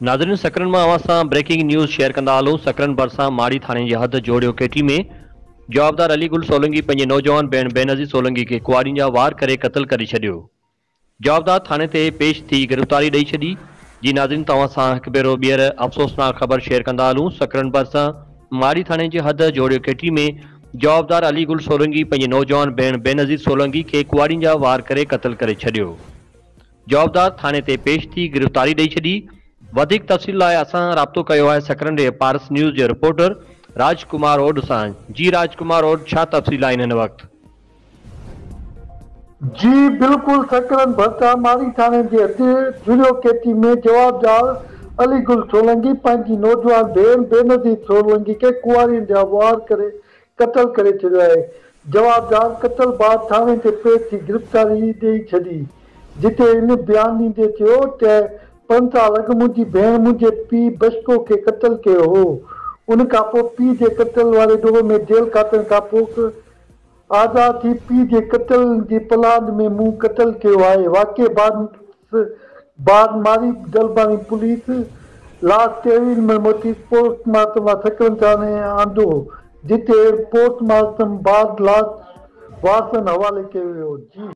नाज़रीन सकरन में अवां सां ब्रेकिंग न्यूज़ शेयर कंदा हलूं। सकरन भरिसां माड़ी थाने जी हद जोड़ियो केटी में जवाबदार अलीगुल सोलंकी पंहिंजे नौजवान भेण बेनज़ीर सोलंकी के कुआरियुनि जा वार करे क़त्ल करे छॾियो। जवाबदार थाने ते पेश थी गिरफ़्तारी ॾेई छॾी। जी नाज़रीन तव्हां सां हिकु भेरो ॿीहर अफ़सोसनाक ख़बर शेयर कंदा हलूं। सकरन भरिसां माड़ी थाने जी हद जोड़ियो केटी में जवाबदार अलीगुल सोलंकी पंहिंजे नौजवान भेण बेनज़ीर सोलंकी के कुआरियुनि जा वार करे क़त्ल करे छॾियो। जवाबदार थाने ते पेश थी गिरफ़्तारी ॾेई छॾी। वधिक तफ़सील लाइ असां राब्तो कयो आहे सकरन जे पारस न्यूज़ जे रिपोर्टर राजकुमार ओड सां। जी राजकुमार ओड, छा तफ़सील आहिनि हिन वक़्तु? जी बिल्कुल, सकरन भरिसां माड़ी थाने जे हद जुड़ियो केटी में जवाबदार अलीगुल सोलंकी पंहिंजी नौजवान भेण बेनज़ीर सोलंकी के कुआरियुनि जा वार करे क़त्ल करे छॾियो आहे। जवाबदार क़त्ल बाद थाने ते पेश थी गिरफ़्तारी ॾेई छॾी, जिते इन बयान ॾींदे चयो त 5 साल अॻु मुंहिंजी भेण मुंहिंजे पीउ बशको के क़त्ल कयो हो। उन खां पोइ पीउ जे क़त्ल वारे ॾोह में जेल खातनि खां पोइ आज़ाद थी पीउ जे क़त्ल जी प्लान में मूं क़त्ल कयो आहे। वाक़े बाद मारी दलबानी पुलिस लाश तेवील में मोटी पोस्टमार्टम सकरन थाने आंदो, जिते पोस्टमार्टम बाद लाश वारसनि हवाले कयो वियो। जी।